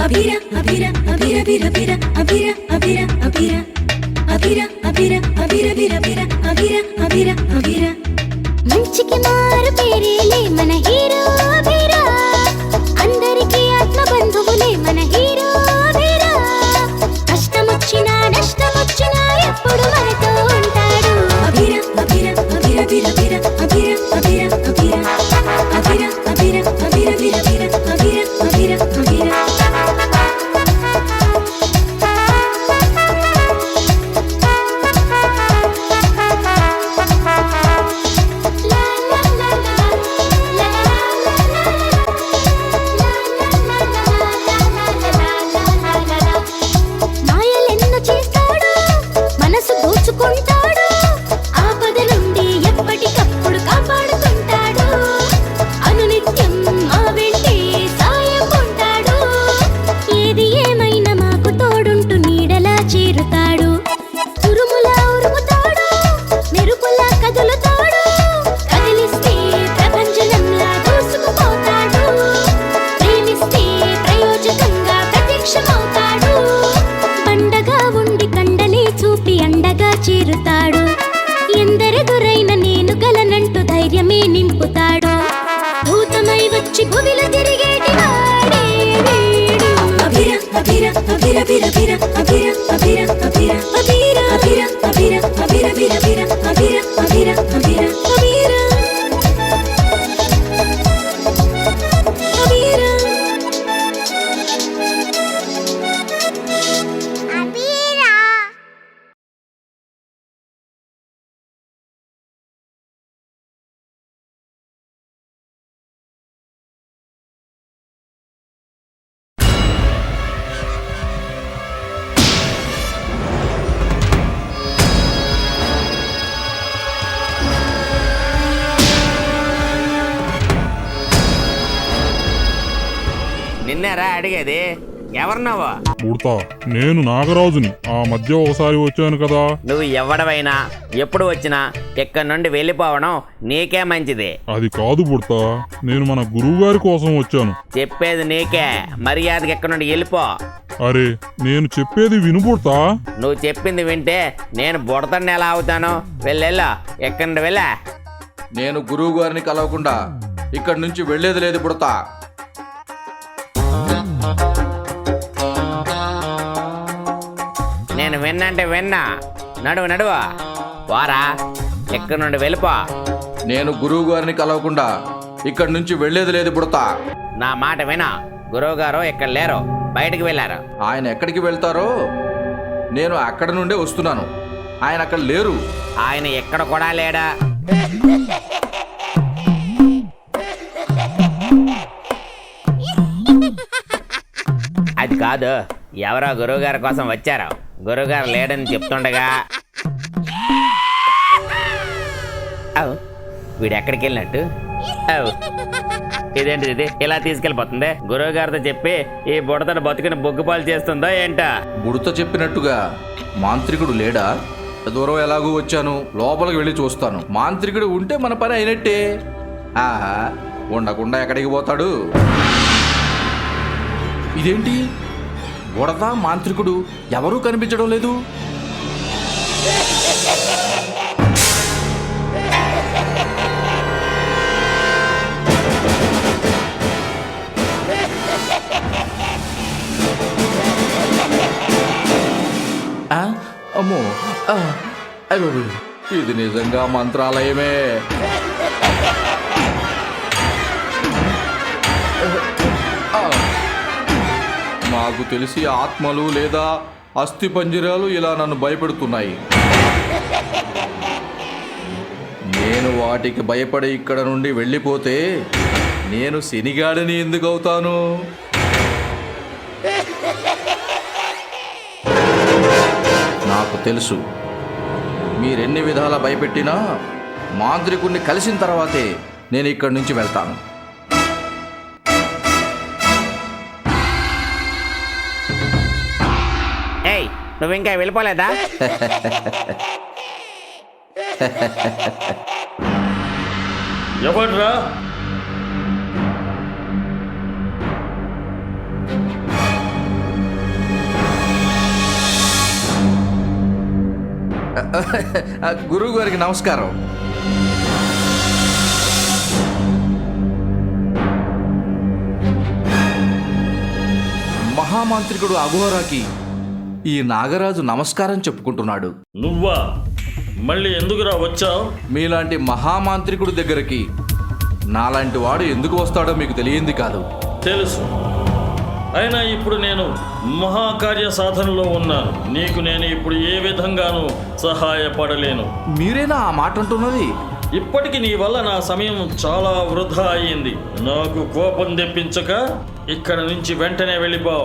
అభిరా అభిరా అభిరా బిర బిర అభిరా అభిరా అభిరా అభిరా అభిరా అభిరా బిర బిర అభిరా అభిరా అభిరా మంచికి మారు పేరేలే మన హీరో అభిరా అందరికీ ఆత్మ బంధువులే మన హీరో అభిరా కష్టమొచ్చినా నష్టమొచ్చినా ఎప్పుడు మనతో ఉంటాడు అభిరా అభిరా అభిరా బిర బిర అభిరా అభిరా అభిరా అభిరా అభిరా అభిరా బిర బిర అభిరా అభిరా అభిరా చేరుతాడు ఎందరెదురైన నేను గలనంటూ ధైర్యమే నింపుతాడు భూతమై వచ్చి భువిలో తిరిగేటి వాడే వీడు అభిరా అభిరా అభిరా బిర బిర అభిరా అభిరా అభిరా అభిరా అభిరా అభిరా అభిరా బిర బిర అభిరా అభిరా అభిరా అభిరా నిన్నారా అడిగేది ఎవరినావా? ఉడతా నేను నాగరాజుని. ఆ మధ్య ఒకసారి వచ్చాను కదా. నువ్వు ఎవడవైనా ఎప్పుడు వచ్చినా ఇక్కడి నుండి వెళ్ళిపోవడం నీకే మంచిది. అది కాదు బుడతా, నేను మన గురువు గారి కోసం వచ్చాను. చెప్పేది నీకే, మర్యాదకి ఇక్కడ నుండి వెళ్ళిపో. అరే నేను చెప్పేది విను బుడతా. నువ్వు చెప్పింది వింటే నేను బుడతని ఎలా అవుతాను? వెళ్ళెళ్ళా, ఎక్కడి నుండి వెళ్ళా. నేను గురువు గారిని కలవకుండా ఇక్కడి నుంచి వెళ్లేది లేదు బుడతా. నేను విన్నంటే విన్నా. నడువు నడువు వారా, ఎక్కడి నుండి వెళ్ళిపో. నేను గురువు గారిని కలవకుండా ఇక్కడి నుంచి వెళ్లేది లేదు బుడతా. నా మాట వినా, గురువు గారు ఇక్కడ లేరు, బయటికి వెళ్ళారు. ఆయన ఎక్కడికి వెళ్తారో నేను అక్కడ నుండే వస్తున్నాను. ఆయన అక్కడ లేరు. ఆయన ఎక్కడ కూడా లేడా? అది కాదు, ఎవరో గురువు గారి కోసం వచ్చారు. గురువుగారు లేడని చెప్తుండగా అవు వీడు ఎక్కడికి వెళ్ళినట్టు? అవు ఇదేంటిది, ఇది ఇలా తీసుకెళ్ళిపోతుంది? గురువు గారితో చెప్పి ఈ బుడతను బతుకుని బొగ్గుపాలు చేస్తుందో ఏంటో. బుడత చెప్పినట్టుగా మాంత్రికుడు లేడా? దూరం ఎలాగూ వచ్చాను, లోపలికి వెళ్ళి చూస్తాను. మాంత్రికుడు ఉంటే మన పని అయినట్టే. ఆహా, ఉండకుండా ఎక్కడికి పోతాడు? ఇదేంటి, బుడత మాంత్రికుడు ఎవరూ కనిపించడం లేదు. అమ్మో, అయ్యో, ఇది నిజంగా మంత్రాలయమే. నాకు తెలిసి ఆత్మలు లేదా అస్థి పంజరాలు ఇలా నన్ను భయపెడుతున్నాయి. నేను వాటికి భయపడి ఇక్కడ నుండి వెళ్ళిపోతే నేను శనిగాడిని ఎందుకు అవుతాను? నాకు తెలుసు, మీరెన్ని విధాలా భయపెట్టినా మాంత్రికుణ్ణి కలిసిన తర్వాతే నేను ఇక్కడి నుంచి వెళ్తాను. ఏయ్, నువ్వు ఇంకా వెళ్ళిపోలేదా? గురువు గారికి నమస్కారం. మహామాంత్రికుడు అఘోరాకి ఈ నాగరాజు నమస్కారం చెప్పుకుంటున్నాడు. నువ్వా? మళ్ళీ ఎందుకురా వచ్చావు? మీలాంటి మహామాంత్రికుడి దగ్గరికి నాలాంటి వాడు ఎందుకు వస్తాడో మీకు తెలియంది కాదు. తెలుసు. అయినా ఇప్పుడు నేను మహాకార్య సాధనలో ఉన్నాను. నీకు నేను ఇప్పుడు ఏ విధంగానూ సహాయపడలేను. మీరేనా ఆ మాట అంటున్నది? ఇప్పటికి నీ వల్ల నా సమయం చాలా వృధా అయ్యింది. నాకు కోపం తెప్పించక ఇక్కడ నుంచి వెంటనే వెళ్ళిపో.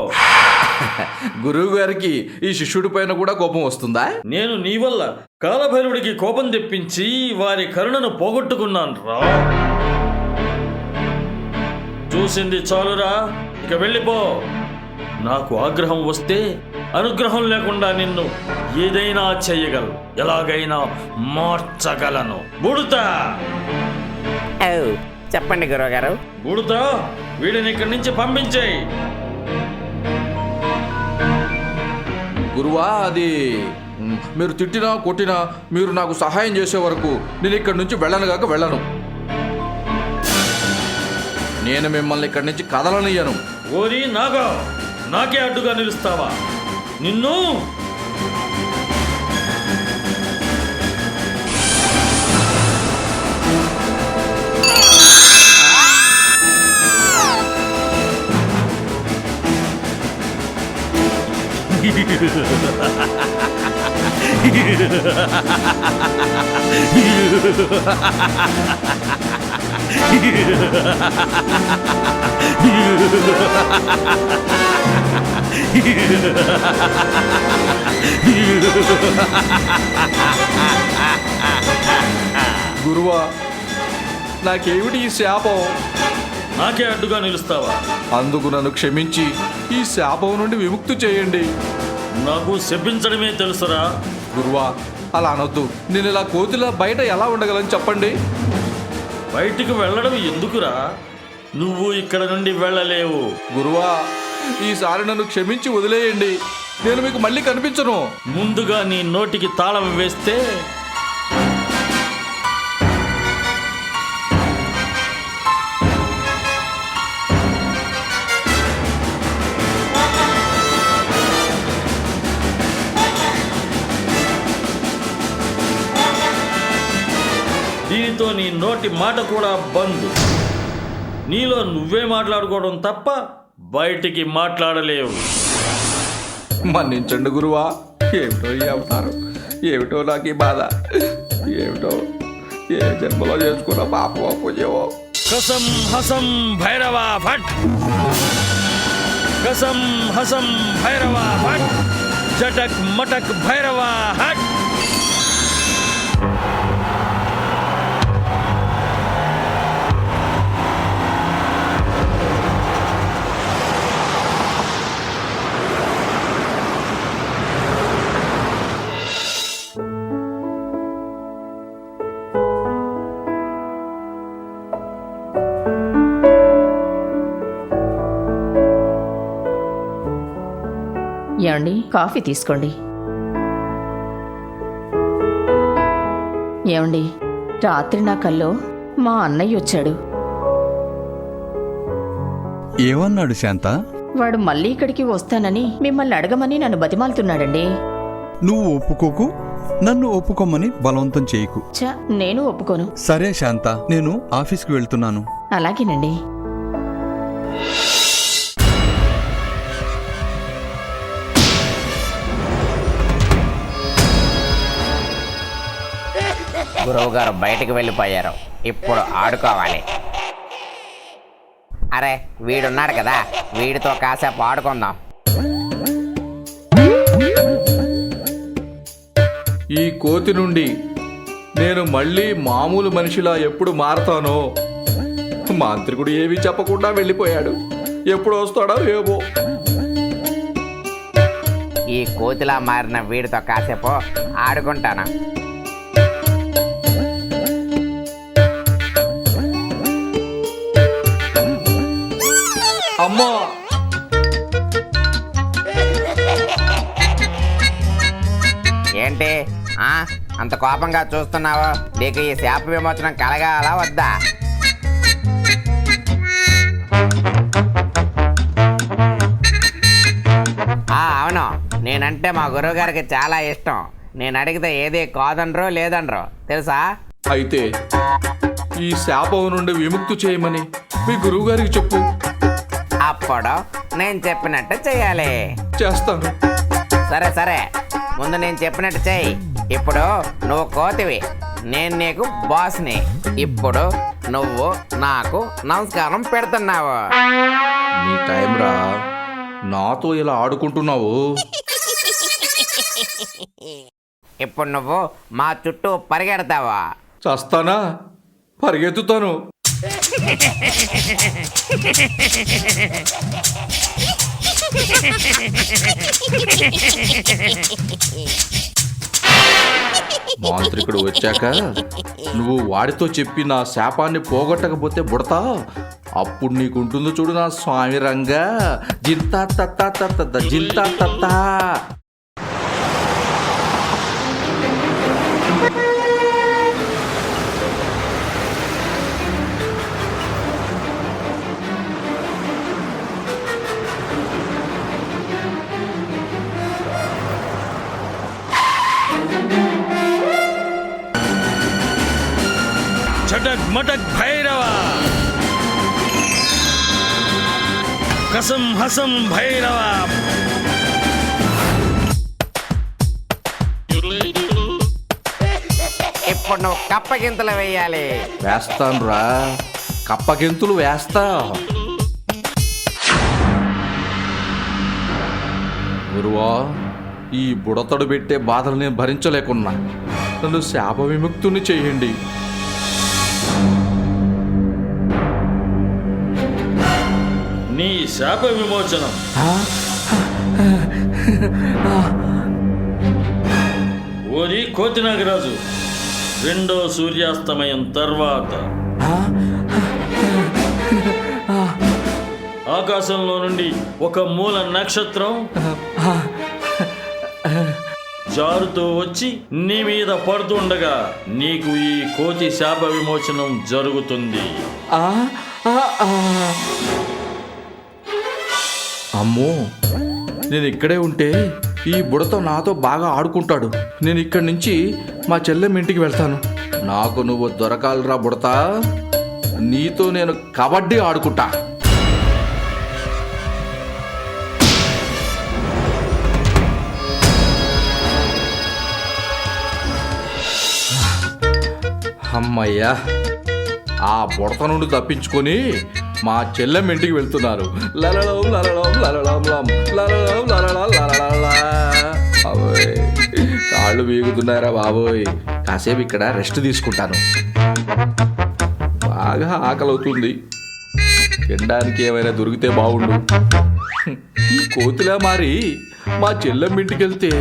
గురువు గారికి ఈ శిష్యుడి పైన కూడా కోపం వస్తుందా? నేను నీ వల్ల కాలభైరవుడికి కోపం తెప్పించి వారి కరుణను పోగొట్టుకున్నాను రా. చూసింది చాలురా, ఇక వెళ్ళిపో. నాకు ఆగ్రహం వస్తే అనుగ్రహం లేకుండా నిన్ను ఏదైనా చెయ్యగలను, ఎలాగైనా మార్చగలను. బుడతా చెప్పండి గురువుగారు. బుడతా, వీడిని ఇక్కడి నుంచి పంపించేయి. గురువా, అది మీరు తిట్టినా కొట్టినా మీరు నాకు సహాయం చేసే వరకు నేను ఇక్కడి నుంచి వెళ్ళనుగాక వెళ్ళను. నేను మిమ్మల్ని ఇక్కడి నుంచి కదలనియ్యను. ఓరి నాగా, నాకే అడ్డుగా నిలుస్తావా? నిన్ను గురువా, నాకేమిటి ఈ శాపం? నాకే అడ్డుగా నిలుస్తావా? అందుకు నన్ను క్షమించి ఈ శాపం నుండి విముక్తి చేయండి. నాకు శపించడమే తెలుసురా. గురువా, అలా అనొద్దు. నేను ఇలా కోతిలా బయట ఎలా ఉండగలను చెప్పండి. బయటికి వెళ్ళడం ఎందుకురా? నువ్వు ఇక్కడ నుండి వెళ్ళలేవు. గురువా, ఈసారి నన్ను క్షమించి వదిలేయండి. నేను మీకు మళ్ళీ కనిపించను. ముందుగా నీ నోటికి తాళం వేస్తే దీనితో నీ నోటి మాట కూడా బంద్. నీలో నువ్వే మాట్లాడుకోవడం తప్ప బయటికి మాట్లాడలేవు. మన్నించండి గురువా. ఏమిటో ఈ అవతారం, ఏమిటో నాకు ఈ బాధ, ఏమిటో ఏ జన్మలో చేసుకున్న పాపమో పుణ్యమో. కసం హసం భైరవ భట్, కసం హసం భైరవ భట్, జటక్ మటక్ భైరవ హట్. ఏమండి, కాఫీ తీసుకోండి. ఏమండి, రాత్రి నా కల్లో మా అన్నయ్య వచ్చాడు. ఏమన్నాడు శాంత? వాడు మళ్ళీ ఇక్కడికి వస్తానని మిమ్మల్ని అడగమని నన్ను బతిమాలుతున్నాడండి. నువ్వు ఒప్పుకోకు, నన్ను ఒప్పుకోమని బలవంతం చేయకు. నేను ఒప్పుకోను. సరే శాంత, నేను ఆఫీస్కి వెళ్తున్నాను. అలాగేనండి. గురువు గారు బయటికి వెళ్ళిపోయారు. ఇప్పుడు ఆడుకోవాలి. అరే, వీడున్నాడు కదా, వీడితో కాసేపు ఆడుకుందాం. ఈ కోతి నుండి నేను మళ్ళీ మామూలు మనిషిలా ఎప్పుడు మారతానో. మాంత్రికుడు ఏమీ చెప్పకుండా వెళ్ళిపోయాడు. ఎప్పుడు వస్తాడో ఏమో. ఈ కోతిలా మారిన వీడితో కాసేపు ఆడుకుంటాను. అమ్మా, ఏంటి అంత కోపంగా చూస్తున్నావు? నీకు ఈ శాప విమోచనం కలగాలా వద్దా? అవును, నేనంటే మా గురువు గారికి చాలా ఇష్టం. నేను అడిగితే ఏది కాదనరు లేదనరు తెలుసా? అయితే ఈ శాపం నుండి విముక్తి చేయమని మీ గురువు గారికి చెప్పు. అప్పుడు నేను చెప్పినట్టు చెయ్యాలి. చేస్తాను. సరే సరే, ముందు నేను చెప్పినట్టు చెయ్యి. ఇప్పుడు నువ్వు కోతివి, నేను నీకు బాస్ని. ఇప్పుడు నువ్వు నాకు నమస్కారం పెడుతున్నావు. నీ టైం రా, నాతో ఇలా ఆడుకుంటున్నావు. ఇప్పుడు నువ్వు మా చుట్టూ పరిగెడతావా? చస్తానా? పరిగెత్తుతాను. మాంత్రికుడు వచ్చాక నువ్వు వాడితో చెప్పి నా శాపాన్ని పోగొట్టకపోతే బుడతా, అప్పుడు నీకుంటుందో చూడు నా స్వామి రంగా. జింతా తత్తా తత్త జింతా తత్తా. చటక్ మటక్ భైరవ, కసం హసం భైరవ. ఇప్పుడు నువ్వు కప్పగింతలు వేయాలి. వేస్తాను రా, కప్పగింతులు వేస్తా. గురువా, ఈ బుడతడు పెట్టే బాధలు నేను భరించలేకున్నా. నన్ను శాప విముక్తుని చేయండి. నీ శాప విమోచనం ఓరి కోతి నాగరాజు, రెండో సూర్యాస్తమయం తర్వాత ఆకాశంలో నుండి ఒక మూల నక్షత్రం జారుతూ వచ్చి నీ మీద పడుతుండగా నీకు ఈ కోతి శాప విమోచనం జరుగుతుంది. అమ్మో, నేను ఇక్కడే ఉంటే ఈ బుడత నాతో బాగా ఆడుకుంటాడు. నేను ఇక్కడి నుంచి మా చెల్లెమ్మ ఇంటికి వెళ్తాను. నాకు నువ్వు దొరకాలిరా బుడత, నీతో నేను కబడ్డీ ఆడుకుంటా. అమ్మయ్యా, ఆ బుడత నుండి తప్పించుకొని మా చెల్లెమ్మ ఇంటికి వెళ్తున్నారు. లలలం లలలం లలలం లం లలలం లలలా లలలా. బాబోయ్, కాళ్ళు వీగుతున్నారా బాబోయ్. కాసేపు ఇక్కడ రెస్ట్ తీసుకుంటాను. బాగా ఆకలి అవుతుంది. తినడానికి ఏమైనా దొరికితే బాగుండు. ఈ కోతిలా మారి మా చెల్లెమ్మ ఇంటికి వెళ్తే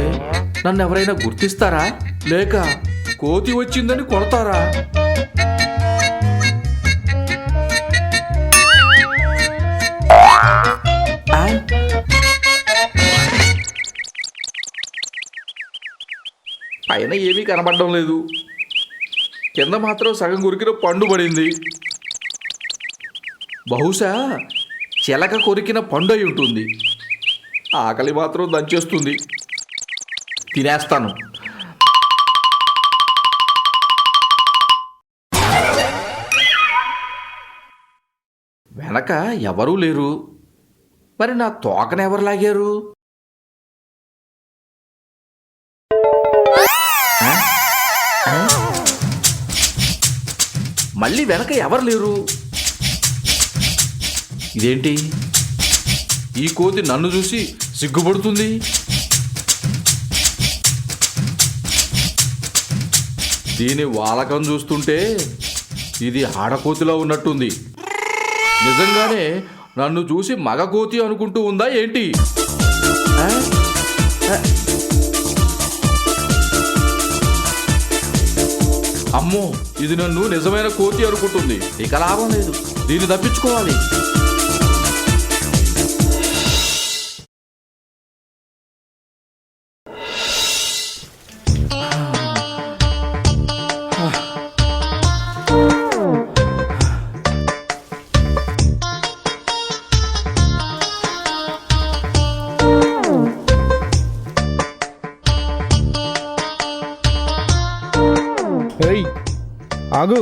నన్ను ఎవరైనా గుర్తిస్తారా, లేక కోతి వచ్చిందని కొడతారా? పైన ఏమీ కనబడడం లేదు. కింద మాత్రం సగం కొరికిన పండు పడింది. బహుశా చిలక కొరికిన పండు అయి ఉంటుంది. ఆకలి మాత్రం దంచేస్తుంది. తినేస్తాను. వెనక ఎవరూ లేరు. మరి నా తోకనెవరు లాగారు? మళ్ళీ వెనక ఎవరు లేరు. ఇదేంటి, ఈ కోతి నన్ను చూసి సిగ్గుపడుతుంది. దీని వాలకం చూస్తుంటే ఇది ఆడకోతిలో ఉన్నట్టుంది. నిజంగానే నన్ను చూసి మగ కోతి అనుకుంటూ ఉందా ఏంటి? అమ్మో, ఇది నన్ను నిజమైన కోతి అనుకుంటుంది. ఇక లాభం లేదు, దీన్ని తప్పించుకోవాలి. ఆగు,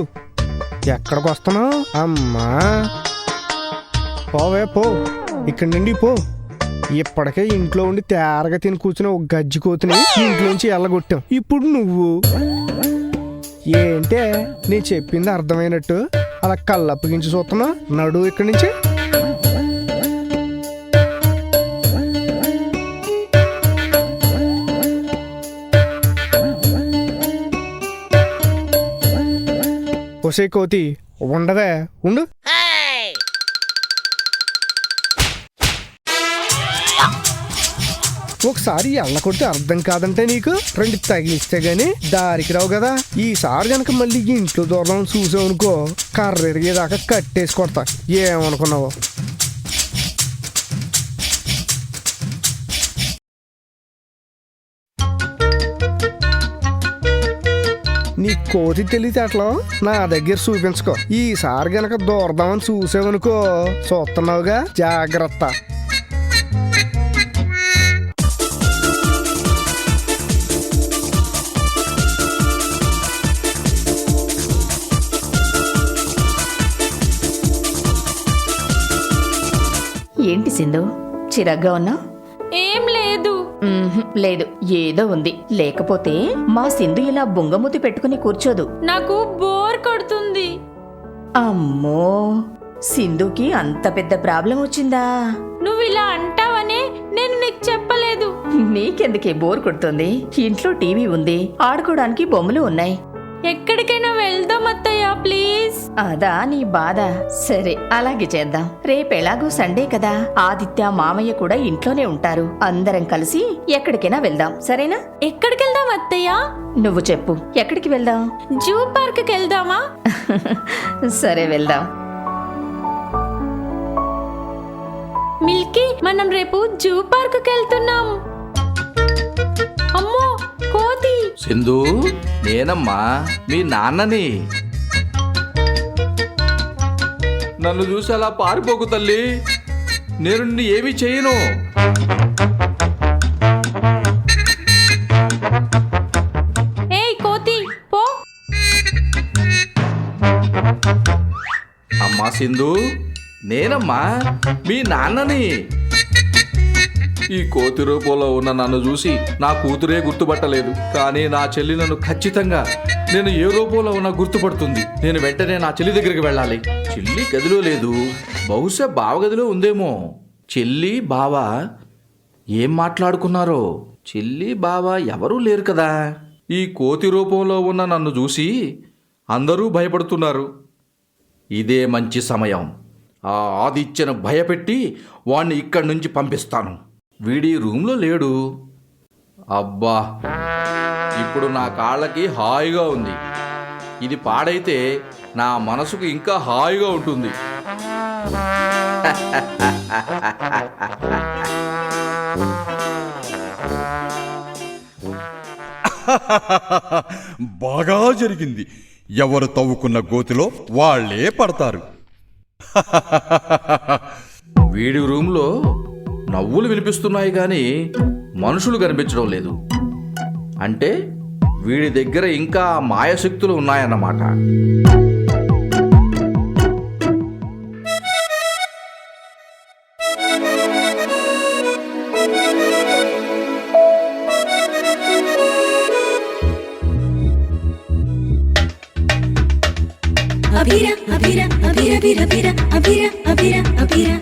ఎక్కడికి వస్తున్నావు? అమ్మా పోవే పో, ఇక్కడి నుండి పో. ఇప్పటికే ఇంట్లో ఉండి తేరగా తిని కూర్చుని ఒక గజ్జి కోతిని ఇంట్లోంచి ఎల్లగొట్టాం. ఇప్పుడు నువ్వు ఏంటే నీ చెప్పింది అర్థమైనట్టు అలా కళ్ళప్పగించి చూస్తున్నా? నడు ఇక్కడి నుంచి. ఒసే కోతి ఉండవే, ఉండు. ఒకసారి ఎల్ల కొడితే అర్థం కాదంటే నీకు రెండు తగిలిస్తే గాని దారికి రావు కదా. ఈసారి గనక మళ్ళీ ఇంట్లో దూరం చూసావనుకో కర్ర ఎరిగేదాకా కట్టేసి కొడతా. ఏమనుకున్నావు? నీ కోతి తెలివితేటలో నా దగ్గర చూపించుకో. ఈసారి గనక దూరదామని చూసావనుకో చూస్తున్నావుగా, జాగ్రత్త. ఏంటి సింధు, చిరాగ్గా ఉన్నా? ఏం లేదు. లేదు, ఏదో ఉంది. లేకపోతే మా సింధు ఇలా బుంగమూతి పెట్టుకుని కూర్చోదు. నాకు బోర్ కొడుతుంది. అమ్మో, సింధుకి అంత పెద్ద ప్రాబ్లం వచ్చిందా? నువ్వు ఇలా అంటావనే నేను నీకు చెప్పలేదు. నీకెందుకే బోర్ కొడుతుంది? ఇంట్లో టీవీ ఉంది, ఆడుకోవడానికి బొమ్మలు ఉన్నాయి. ఎక్కడికైనా వెళ్దాం అత్తయ్య, ప్లీజ్. అదా నీ బాధ? సరే, అలాగే చేద్దాం. రేపెలాగూ సండే కదా, ఆదిత్య మామయ్య కూడా ఇంట్లోనే ఉంటారు. అందరం కలిసి ఎక్కడికైనా వెళ్దాం, సరేనా? ఎక్కడికి వెళ్దాం అత్తయ్య? నువ్వు చెప్పు, ఎక్కడికి వెళ్దాం? జూ పార్క్ కి వెళ్దామా? సరే, వెళ్దాం. మిల్కీ, మనం రేపు జూ పార్క్ కి వెళ్తున్నాం. అమ్మో, కోతి. సింధు, నేనమ్మా మీ నాన్నని. నన్ను చూసి అలా పారిపోకు తల్లి, నేను నిన్ను ఏమీ చేయను. ఏయ్ కోతి, పో. అమ్మా సింధు, నేనమ్మా మీ నాన్నని. ఈ కోతి రూపంలో ఉన్న నన్ను చూసి నా కూతురే గుర్తుపట్టలేదు, కానీ నా చెల్లి నన్ను ఖచ్చితంగా నేను ఏ రూపంలో ఉన్నా గుర్తుపడుతుంది. నేను వెంటనే నా చెల్లి దగ్గరికి వెళ్ళాలి. చెల్లి గదిలో లేదు, బహుశా బావ గదిలో ఉందేమో. చెల్లి బావ ఏం మాట్లాడుకున్నారో? చెల్లి బావ ఎవరూ లేరు కదా. ఈ కోతి రూపంలో ఉన్న నన్ను చూసి అందరూ భయపడుతున్నారు. ఇదే మంచి సమయం. ఆ ఆదిత్యను భయపెట్టి వాణ్ణి ఇక్కడి నుంచి పంపిస్తాను. వీడి రూమ్లో లేడు. అబ్బా, ఇప్పుడు నా కాళ్ళకి హాయిగా ఉంది. ఇది పాడైతే నా మనసుకు ఇంకా హాయిగా ఉంటుంది. బాగా జరిగింది. ఎవరు తవ్వుకున్న గోతిలో వాళ్ళే పడతారు. వీడి రూమ్లో నవ్వులు వినిపిస్తున్నాయి కానీ మనుషులు కనిపించడం లేదు. అంటే వీడి దగ్గర ఇంకా మాయశక్తులు ఉన్నాయన్నమాట. అభిరా అభిరా అభిరా అభిరా అభిరా అభిరా అభిరా